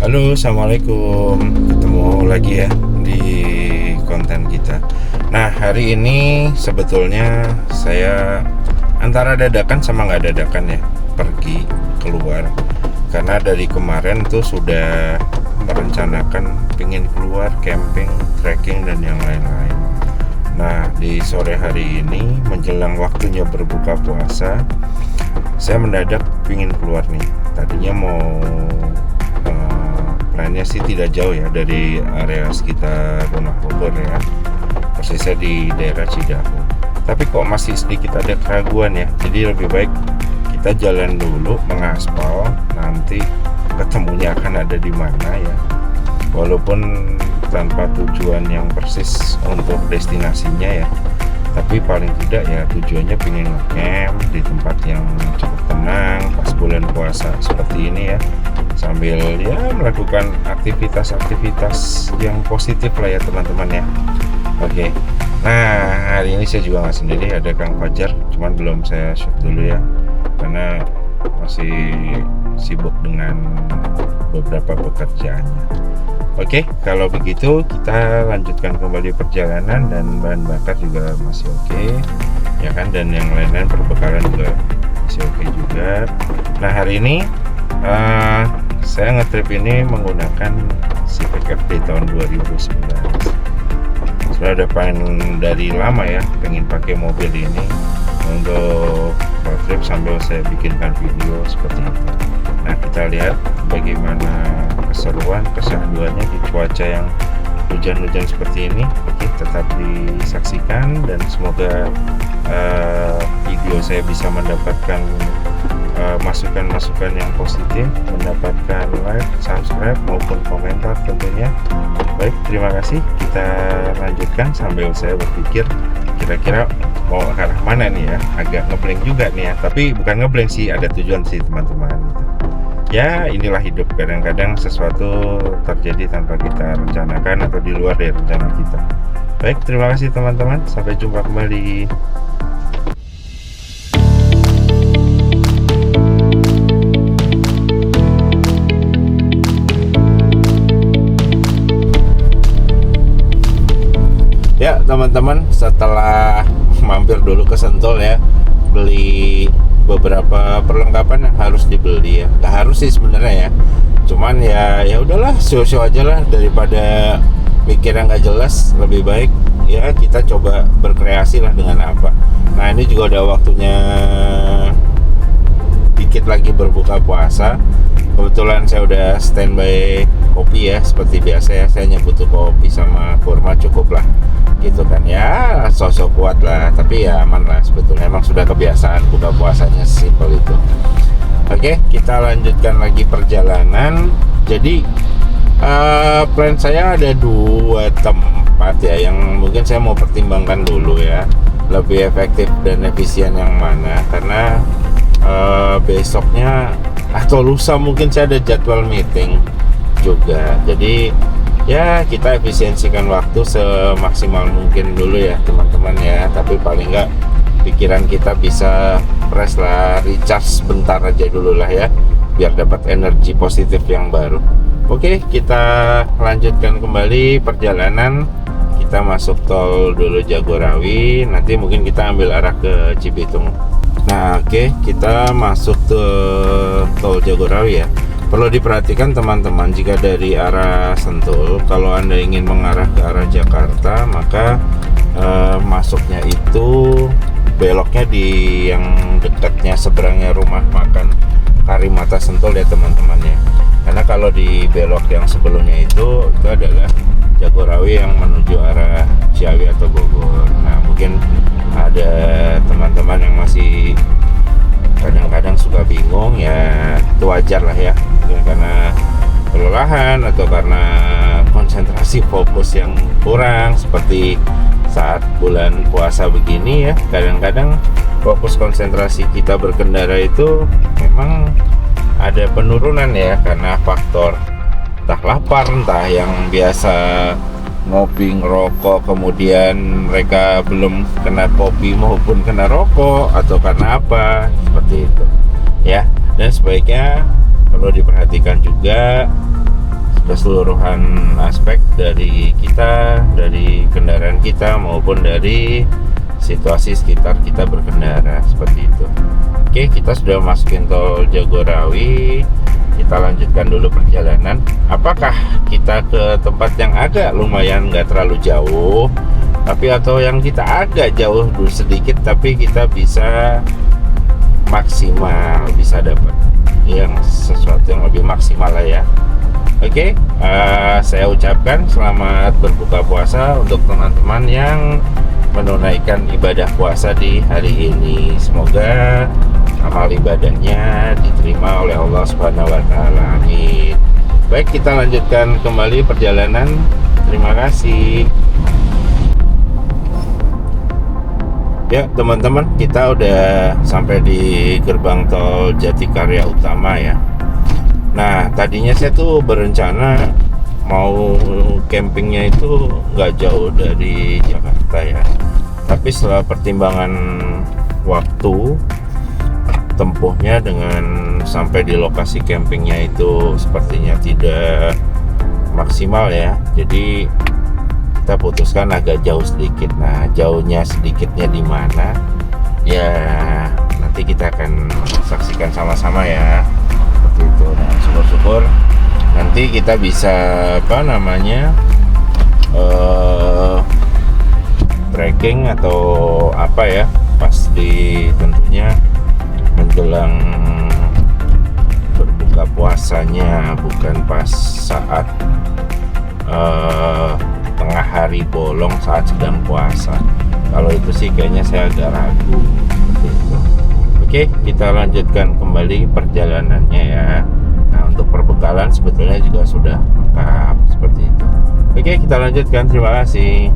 Halo, assalamualaikum. Ketemu lagi ya di konten kita. Nah, hari ini sebetulnya saya antara dadakan sama nggak dadakan ya, pergi keluar. Karena dari kemarin tuh sudah merencanakan pingin keluar camping, trekking dan yang lain-lain. Nah, di sore hari ini menjelang waktunya berbuka puasa, saya mendadak pingin keluar nih. Tadinya mau plannya sih tidak jauh ya dari area sekitar rumah Bogor ya, persisnya di daerah Cidahu. Tapi kok masih sedikit ada keraguan ya, jadi lebih baik kita jalan dulu mengaspal, nanti ketemunya akan ada di mana ya, walaupun tanpa tujuan yang persis untuk destinasinya ya, tapi paling tidak ya tujuannya pengen ngecamp di tempat yang cukup tenang pas bulan puasa seperti ini ya, sambil ya melakukan aktivitas-aktivitas yang positif lah ya teman-teman ya. Oke, nah hari ini saya juga nggak sendiri, ada Kang Fajar, cuman belum saya shoot dulu ya karena masih sibuk dengan beberapa pekerjaannya. Oke, kalau begitu kita lanjutkan kembali perjalanan dan bahan bakar juga masih oke, ya kan, dan yang lain-lain perbekalan juga masih oke juga. Nah hari ini saya ngetrip ini menggunakan Civic FD tahun 2019. Sudah ada pengen dari lama ya, pengen pakai mobil ini untuk road trip sambil saya bikinkan video seperti itu. Nah kita lihat bagaimana keseruan, kesanduannya di cuaca yang hujan-hujan seperti ini. Oke, tetap disaksikan dan semoga video saya bisa mendapatkan masukan-masukan yang positif, mendapatkan like, subscribe maupun komentar tentunya. Baik, terima kasih. Kita lanjutkan sambil saya berpikir kira-kira mau ke arah mana nih ya. Agak ngeblank juga nih ya, tapi bukan ngeblank sih, ada tujuan sih teman-teman gitu. Ya inilah hidup, kadang-kadang sesuatu terjadi tanpa kita rencanakan atau di luar dari rencana kita. Baik, terima kasih teman-teman, sampai jumpa kembali. Ya teman-teman, setelah mampir dulu ke Sentul ya, beli beberapa perlengkapan yang harus dibeli ya. Gak harus sih sebenarnya ya, cuman ya udahlah, show aja lah daripada mikir yang gak jelas. Lebih baik ya kita coba berkreasi lah dengan apa. Nah ini juga udah waktunya dikit lagi berbuka puasa. Kebetulan saya udah standby kopi ya, seperti biasa ya, saya hanya butuh kopi sama kurma cukup lah gitu kan ya, sosok kuat lah, tapi ya aman lah sebetulnya, emang sudah kebiasaan buka puasanya, simpel itu. Oke, kita lanjutkan lagi perjalanan. Jadi plan saya ada 2 tempat ya, yang mungkin saya mau pertimbangkan dulu ya, lebih efektif dan efisien yang mana, karena besoknya atau lusa mungkin saya ada jadwal meeting juga. Jadi ya kita efisiensikan waktu semaksimal mungkin dulu ya teman-teman ya, tapi paling enggak pikiran kita bisa fresh lah, recharge bentar aja dulu lah ya, biar dapat energi positif yang baru. Oke, kita lanjutkan kembali perjalanan. Kita masuk tol dulu Jagorawi, nanti mungkin kita ambil arah ke Cibitung. Nah oke, kita masuk ke tol Jagorawi ya. Perlu diperhatikan teman-teman, jika dari arah Sentul, kalau Anda ingin mengarah ke arah Jakarta, maka masuknya itu beloknya di yang dekatnya seberangnya rumah makan Karimata Sentul ya teman-teman ya. Karena kalau di belok yang sebelumnya itu adalah Jagorawi yang menuju arah Ciawi atau Bogor. Nah mungkin ada teman-teman yang masih kadang-kadang suka bingung ya, itu wajar lah ya, mungkin karena kelelahan atau karena konsentrasi fokus yang kurang, seperti saat bulan puasa begini ya, kadang-kadang fokus konsentrasi kita berkendara itu memang ada penurunan ya, karena faktor entah lapar, entah yang biasa ngopi ngerokok kemudian mereka belum kena kopi maupun kena rokok, atau karena apa seperti itu ya. Dan sebaiknya perlu diperhatikan juga keseluruhan aspek dari kita, dari kendaraan kita maupun dari situasi sekitar kita berkendara, seperti itu. Oke, kita sudah masukin tol Jagorawi. Kita lanjutkan dulu perjalanan. Apakah kita ke tempat yang agak lumayan nggak terlalu jauh, tapi atau yang kita agak jauh dulu sedikit, tapi kita bisa maksimal, bisa dapat yang sesuatu yang lebih maksimal lah ya. Oke, saya ucapkan selamat berbuka puasa untuk teman-teman yang menunaikan ibadah puasa di hari ini. Semoga amal ibadahnya diterima oleh Allah Subhanahu wa taala. Amin. Baik, kita lanjutkan kembali perjalanan. Terima kasih. Ya, teman-teman, kita udah sampai di gerbang tol Jatikarya Utama ya. Nah, tadinya saya tuh berencana mau campingnya itu nggak jauh dari Jakarta ya. Tapi setelah pertimbangan waktu tempuhnya dengan sampai di lokasi campingnya itu sepertinya tidak maksimal ya. Jadi kita putuskan agak jauh sedikit. Nah, jauhnya sedikitnya di mana? Ya, nanti kita akan saksikan sama-sama ya. Seperti itu. Nah, syukur-syukur nanti kita bisa trekking atau apa ya, pas di tentunya menjelang berbuka puasanya, bukan pas saat tengah hari bolong saat sedang puasa. Kalau itu sih kayaknya saya agak ragu seperti itu. Oke, kita lanjutkan kembali perjalanannya ya. Nah, untuk perbekalan sebetulnya juga sudah lengkap seperti itu. Oke, kita lanjutkan. Terima kasih.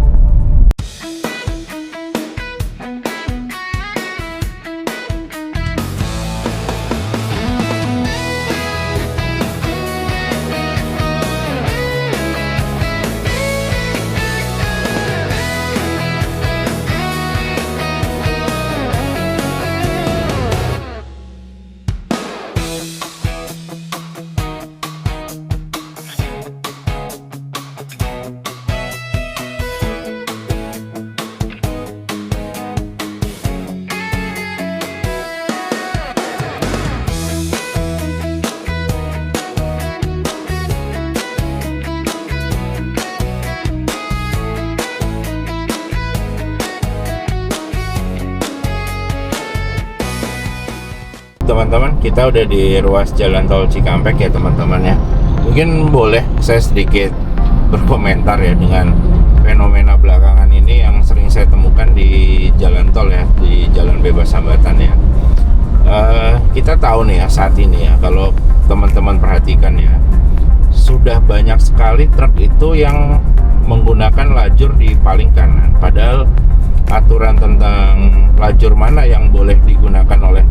Teman-teman, kita udah di ruas jalan tol Cikampek ya teman-teman ya. Mungkin boleh saya sedikit berkomentar ya dengan fenomena belakangan ini yang sering saya temukan di jalan tol ya, di jalan bebas hambatan ya. Kita tahu nih ya saat ini ya, kalau teman-teman perhatikan ya, sudah banyak sekali truk itu yang menggunakan lajur di paling kanan. Padahal aturan tentang lajur mana yang boleh digunakan oleh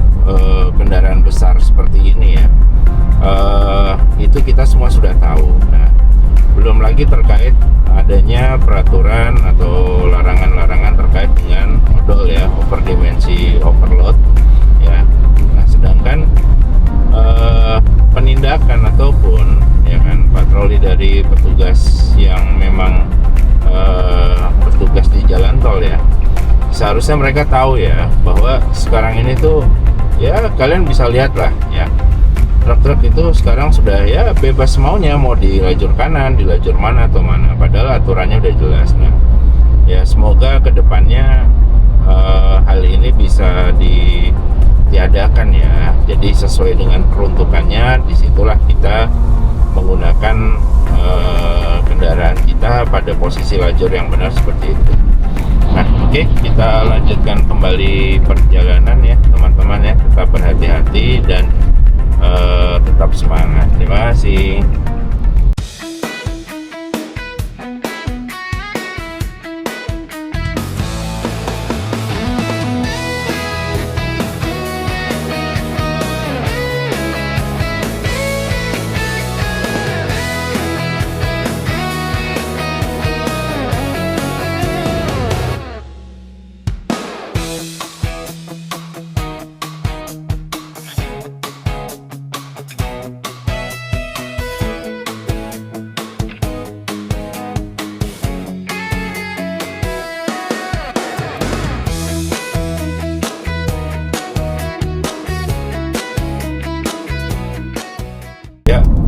kendaraan besar seperti ini ya, itu kita semua sudah tahu. Nah, belum lagi terkait adanya peraturan atau larangan-larangan terkait dengan odol ya, overdimensi, overload ya. Nah, sedangkan penindakan ataupun ya kan patroli dari petugas yang memang bertugas di jalan tol ya, seharusnya mereka tahu ya bahwa sekarang ini tuh ya, kalian bisa lihat lah ya, truk-truk itu sekarang sudah ya bebas maunya mau di lajur kanan, di lajur mana atau mana, padahal aturannya udah jelas. Nah ya, semoga kedepannya hal ini bisa ditiadakan ya, jadi sesuai dengan peruntukannya. Disitulah kita menggunakan kendaraan kita pada posisi lajur yang benar seperti itu. Nah, oke, kita lanjutkan kembali perjalanan ya teman-teman ya. Tetap berhati-hati dan tetap semangat. Terima kasih.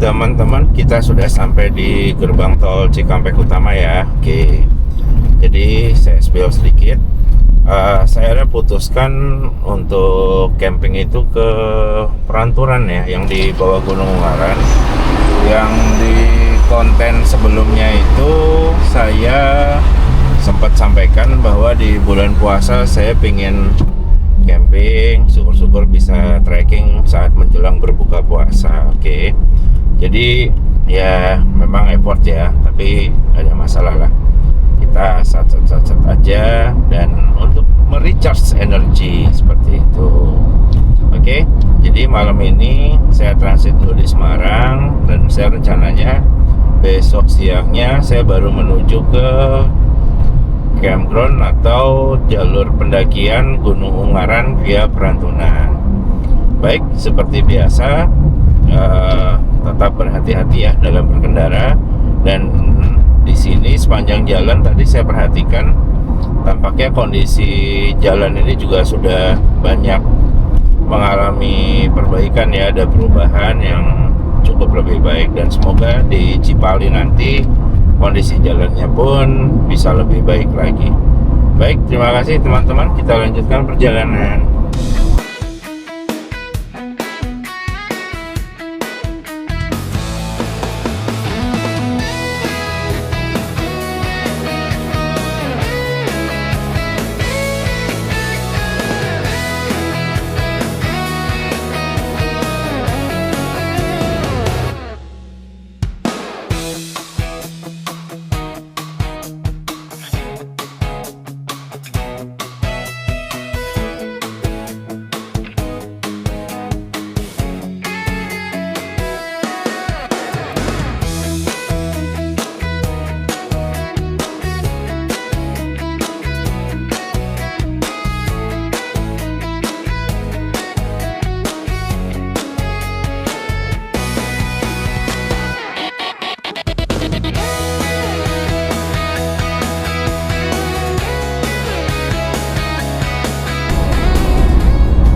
teman-teman, kita sudah sampai di gerbang tol Cikampek Utama ya. Oke, jadi saya spill sedikit. Saya putuskan untuk camping itu ke Peranturan ya, yang di bawah Gunung Ungaran. Yang di konten sebelumnya itu saya sempat sampaikan bahwa di bulan puasa saya pengen camping, syukur-syukur bisa trekking saat menjelang berbuka puasa. Oke. Jadi ya memang effort ya, tapi gak ada masalah lah. Kita sat aja dan untuk merecharge energi seperti itu. Oke. Jadi malam ini saya transit dulu di Semarang dan saya rencananya besok siangnya saya baru menuju ke campground atau jalur pendakian Gunung Ungaran via Perantunan. Baik, seperti biasa, tetap berhati-hati ya dalam berkendara. Dan di sini sepanjang jalan tadi saya perhatikan, tampaknya kondisi jalan ini juga sudah banyak mengalami perbaikan ya, ada perubahan yang cukup lebih baik, dan semoga di Cipali nanti kondisi jalannya pun bisa lebih baik lagi. Baik, terima kasih teman-teman. Kita lanjutkan perjalanan.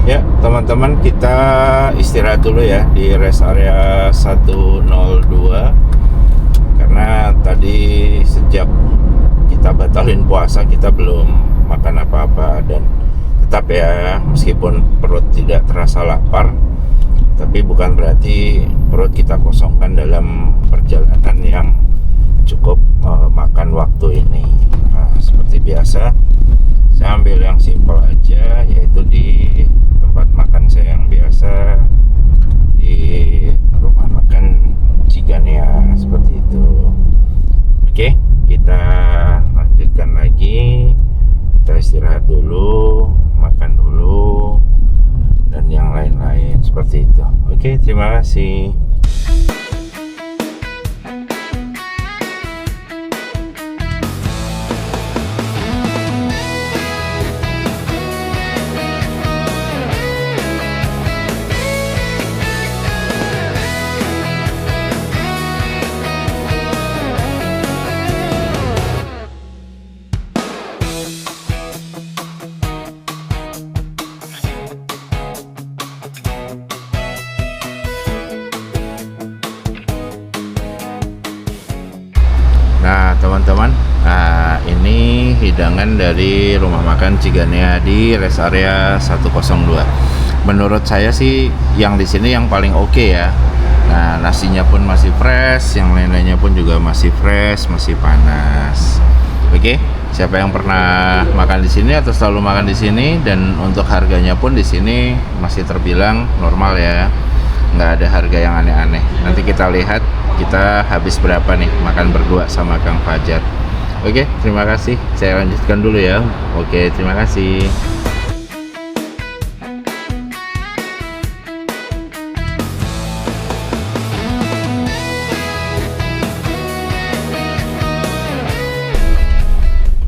Ya teman-teman, kita istirahat dulu ya di rest area 102, karena tadi sejak kita batalin puasa kita belum makan apa-apa, dan tetap ya meskipun perut tidak terasa lapar, tapi bukan berarti perut kita kosongkan dalam perjalanan yang cukup makan waktu ini. Nah, seperti biasa saya ambil yang simpel aja, yaitu di tempat makan saya yang biasa di rumah makan Cigania seperti itu. Oke, kita lanjutkan lagi. Kita istirahat dulu, makan dulu, dan yang lain-lain seperti itu. Oke, terima kasih. Nah teman-teman, ini hidangan dari rumah makan Cigania di rest area 102. Menurut saya sih yang di sini yang paling oke ya. Nah, nasinya pun masih fresh, yang lain-lainnya pun juga masih fresh, masih panas. Oke, siapa yang pernah makan di sini atau selalu makan di sini, dan untuk harganya pun di sini masih terbilang normal ya. Nggak ada harga yang aneh-aneh. Nanti kita lihat kita habis berapa nih makan berdua sama Kang Fajar. Oke, terima kasih. Saya lanjutkan dulu ya. Oke, terima kasih.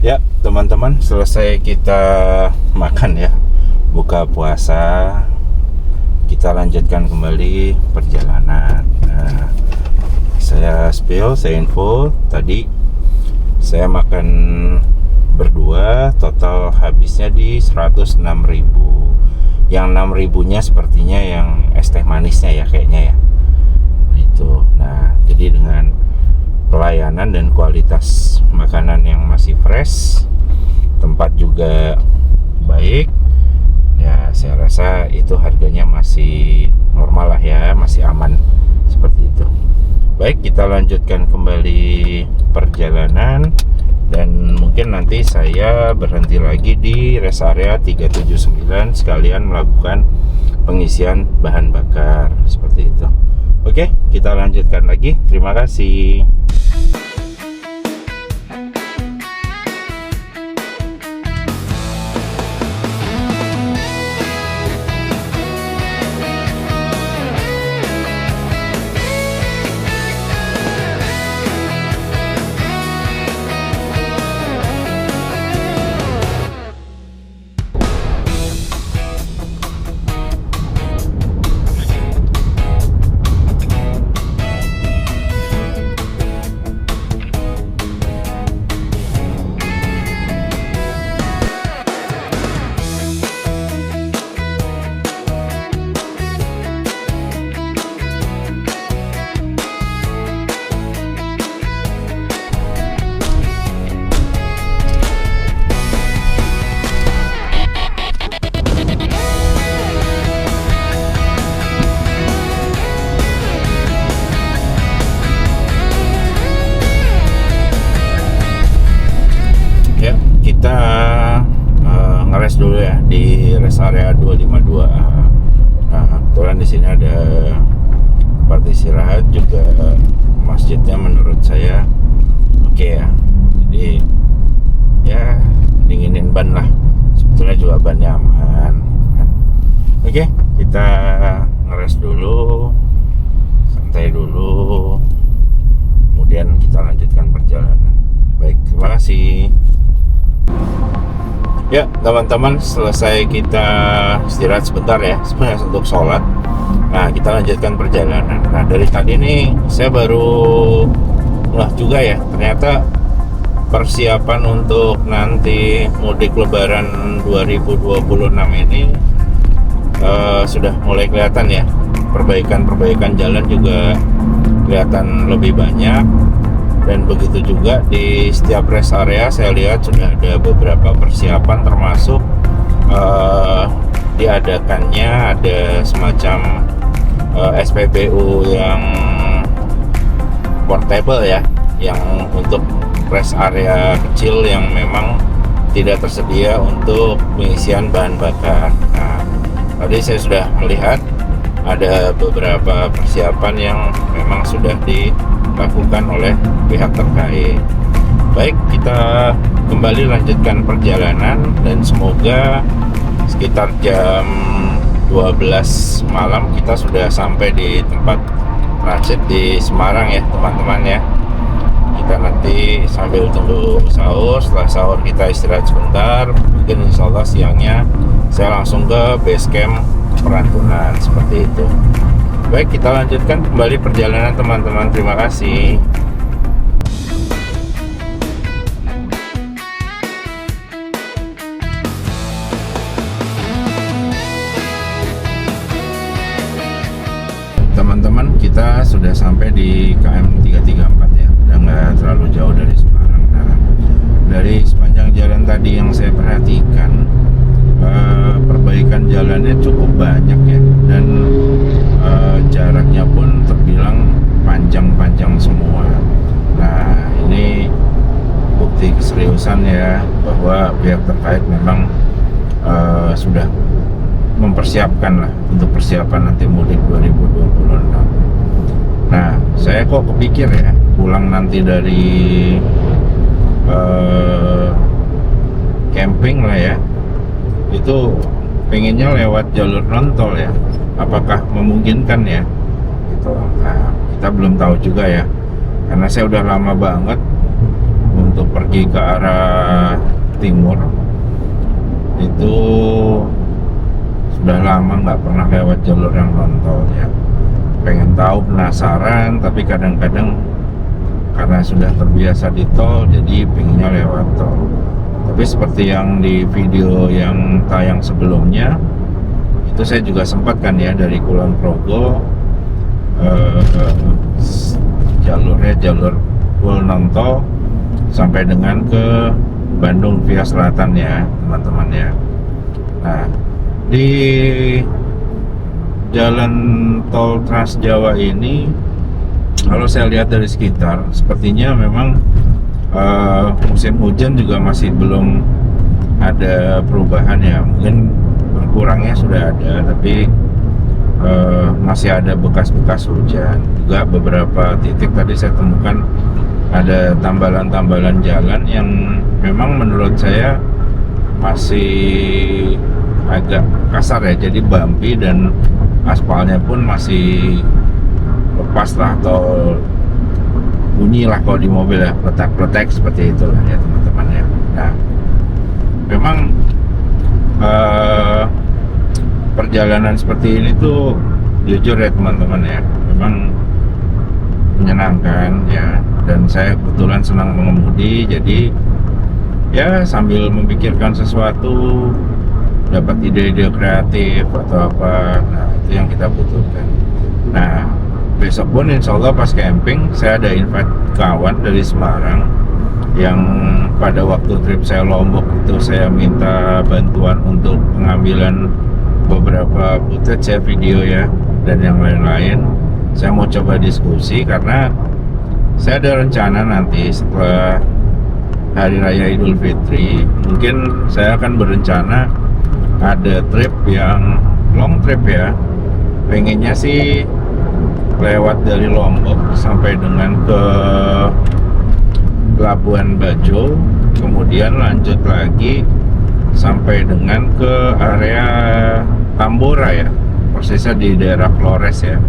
Ya, teman-teman, selesai kita makan ya, buka puasa. Kita lanjutkan kembali perjalanan. Nah, saya spill, saya info tadi saya makan berdua, total habisnya di 106.000. Yang 6.000-nya sepertinya yang es teh manisnya ya kayaknya ya. Itu Nah, jadi dengan pelayanan dan kualitas makanan yang masih fresh, tempat juga baik, ya saya rasa itu harganya masih normal lah ya, masih aman seperti itu. Baik, kita lanjutkan kembali perjalanan dan mungkin nanti saya berhenti lagi di rest area 379 sekalian melakukan pengisian bahan bakar seperti itu. Oke, kita lanjutkan lagi. Terima kasih. Ya, kita ngeres dulu ya di rest area 252. Nah, kebetulan di sini ada tempat istirahat juga, masjidnya menurut saya oke ya. Jadi ya dinginin ban lah. Sebetulnya juga ban nyaman. Oke, kita ngeres dulu, santai dulu, kemudian kita lanjutkan perjalanan. Baik, terima kasih. Ya teman-teman, selesai kita istirahat sebentar ya, sebenarnya untuk sholat. Nah, kita lanjutkan perjalanan. Nah, dari tadi nih saya baru ngeh juga ya, ternyata persiapan untuk nanti mudik lebaran 2026 ini sudah mulai kelihatan ya. Perbaikan jalan juga kelihatan lebih banyak. Dan begitu juga di setiap rest area saya lihat sudah ada beberapa persiapan, termasuk diadakannya ada semacam SPBU yang portable ya, yang untuk rest area kecil yang memang tidak tersedia untuk pengisian bahan bakar. Nah, tadi saya sudah melihat ada beberapa persiapan yang memang sudah dilakukan oleh pihak terkait. Baik, kita kembali lanjutkan perjalanan dan semoga sekitar jam 12 malam kita sudah sampai di tempat transit di Semarang ya teman-teman ya. Kita nanti sambil tunggu sahur, setelah sahur kita istirahat sebentar, mungkin insya Allah siangnya saya langsung ke base camp Perantunan seperti itu. Baik, kita lanjutkan kembali perjalanan teman-teman. Terima kasih. Teman-teman, kita sudah sampai di KM 334 ya, udah nggak terlalu jauh dari Semarang. Nah, dari sepanjang jalan tadi yang saya perhatikan, perbaikan jalannya cukup banyak ya, dan jaraknya pun terbilang panjang-panjang semua. Nah, ini bukti keseriusan ya, bahwa pihak terkait memang sudah mempersiapkan lah untuk persiapan nanti mudik 2026. Nah, saya kok kepikir ya, pulang nanti dari camping lah ya, itu pengennya lewat jalur non-tol ya. Apakah memungkinkan ya? Gitu. Nah, kita belum tahu juga ya, karena saya udah lama banget untuk pergi ke arah timur. Itu sudah lama nggak pernah lewat jalur yang non-tol ya. Pengen tahu, penasaran, tapi kadang-kadang karena sudah terbiasa di tol, jadi pengennya lewat tol. Tapi seperti yang di video yang tayang sebelumnya, itu saya juga sempat kan ya dari Kulon Progo jalurnya jalur full non-tol sampai dengan ke Bandung via selatan ya teman-teman ya. Nah, di jalan tol Trans Jawa ini kalau saya lihat dari sekitar sepertinya memang musim hujan juga masih belum ada perubahan ya. Mungkin berkurangnya sudah ada, tapi masih ada bekas-bekas hujan. Juga beberapa titik tadi saya temukan ada tambalan-tambalan jalan yang memang menurut saya masih agak kasar ya, jadi bumpy dan aspalnya pun masih lepas lah atau bunyi lah kalau di mobil ya, pletek-pletek seperti itulah ya teman-teman ya. Nah, memang perjalanan seperti ini tuh jujur ya teman-teman ya, memang menyenangkan ya, dan saya kebetulan senang mengemudi, jadi ya sambil memikirkan sesuatu, dapat ide-ide kreatif atau apa, nah itu yang kita butuhkan. Nah, besok pun insya Allah pas camping saya ada invite kawan dari Semarang yang pada waktu trip saya Lombok itu saya minta bantuan untuk pengambilan beberapa footage ya, video ya, dan yang lain-lain. Saya mau coba diskusi karena saya ada rencana nanti setelah Hari Raya Idul Fitri, mungkin saya akan berencana ada trip yang long trip ya. Pengennya sih lewat dari Lombok sampai dengan ke Labuan Bajo, kemudian lanjut lagi sampai dengan ke area Tambora ya, persisnya di daerah Flores ya.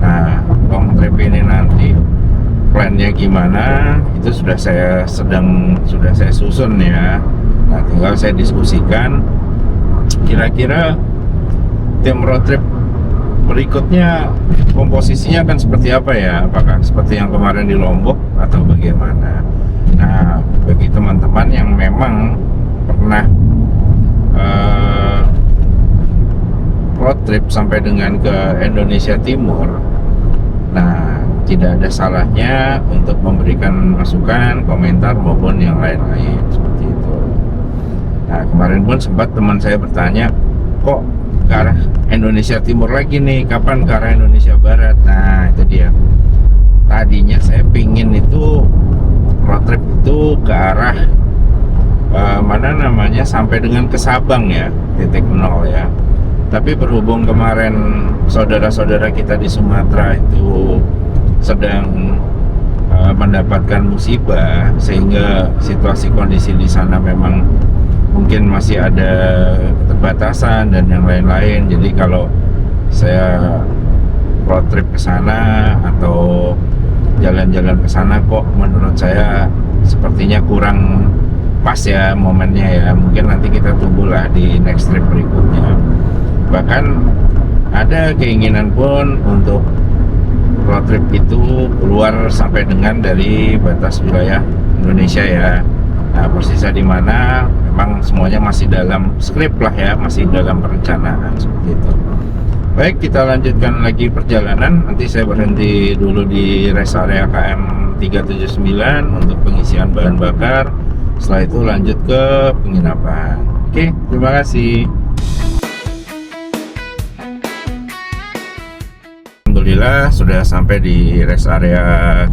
Nah, long trip ini nanti plannya gimana itu sudah saya susun ya. Nah, tinggal saya diskusikan kira-kira tim road trip berikutnya komposisinya akan seperti apa ya, apakah seperti yang kemarin di Lombok atau bagaimana. Nah, bagi teman-teman yang memang pernah road trip sampai dengan ke Indonesia Timur, nah tidak ada salahnya untuk memberikan masukan, komentar maupun yang lain-lain seperti itu. Nah, kemarin pun sempat teman saya bertanya, kok ke arah Indonesia Timur lagi nih, kapan ke arah Indonesia Barat? Nah, itu dia. Tadinya saya pingin itu road trip itu ke arah sampai dengan ke Sabang ya, titik nol ya. Tapi berhubung kemarin saudara-saudara kita di Sumatera itu sedang mendapatkan musibah, sehingga situasi kondisi di sana memang mungkin masih ada keterbatasan dan yang lain-lain. Jadi kalau saya road trip ke sana atau jalan-jalan ke sana kok menurut saya sepertinya kurang pas ya momennya ya. Mungkin nanti kita tunggulah di next trip berikutnya. Bahkan ada keinginan pun untuk road trip itu keluar sampai dengan dari batas wilayah Indonesia ya. Nah, persisnya di mana memang semuanya masih dalam skrip lah ya, masih dalam perencanaan seperti itu. Baik, kita lanjutkan lagi perjalanan. Nanti saya berhenti dulu di rest area KM 379 untuk pengisian bahan bakar. Setelah itu lanjut ke penginapan. Oke, terima kasih. Alhamdulillah sudah sampai di rest area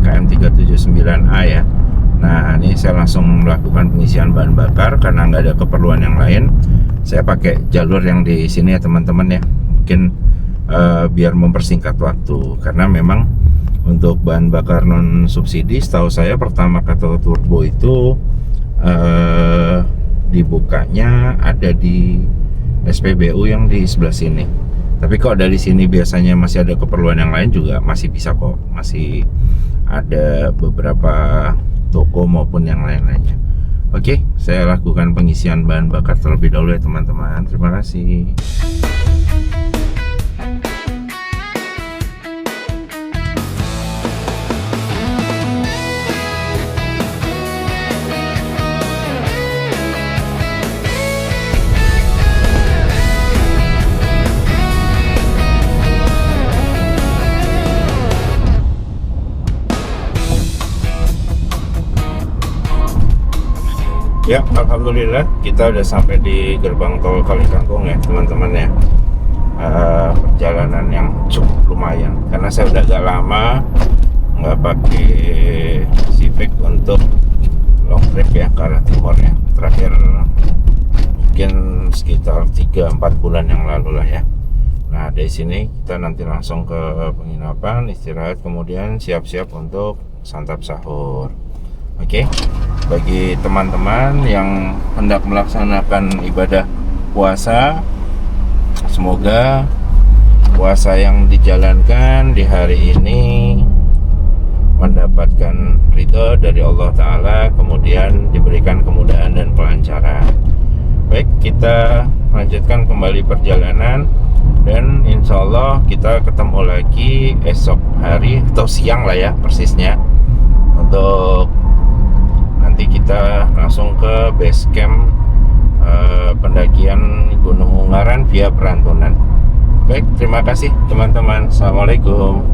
KM 379A ya. Nah, ini saya langsung melakukan pengisian bahan bakar karena nggak ada keperluan yang lain. Saya pakai jalur yang di sini ya teman-teman ya. Mungkin biar mempersingkat waktu, karena memang untuk bahan bakar non subsidi setahu saya pertama kata turbo itu dibukanya ada di SPBU yang di sebelah sini. Tapi kalau dari sini biasanya masih ada keperluan yang lain juga masih bisa kok, masih ada beberapa toko maupun yang lain-lainnya. Oke, saya lakukan pengisian bahan bakar terlebih dahulu ya teman-teman. Terima kasih. Ya, alhamdulillah kita udah sampai di gerbang tol Kalikangkung ya teman-teman ya. Perjalanan yang cukup lumayan karena saya udah agak lama nggak pakai Civic untuk long trip ya ke arah timur ya. Terakhir mungkin sekitar 3-4 bulan yang lalu lah ya. Nah dari sini kita nanti langsung ke penginapan, istirahat, kemudian siap-siap untuk santap sahur. Oke, bagi teman-teman yang hendak melaksanakan ibadah puasa, semoga puasa yang dijalankan di hari ini mendapatkan ridho dari Allah Ta'ala, kemudian diberikan kemudahan dan kelancaran. Baik, kita lanjutkan kembali perjalanan dan insya Allah kita ketemu lagi esok hari atau siang lah ya persisnya, untuk nanti kita langsung ke base camp pendakian Gunung Ungaran via Perantunan. Baik, terima kasih teman-teman. Assalamualaikum.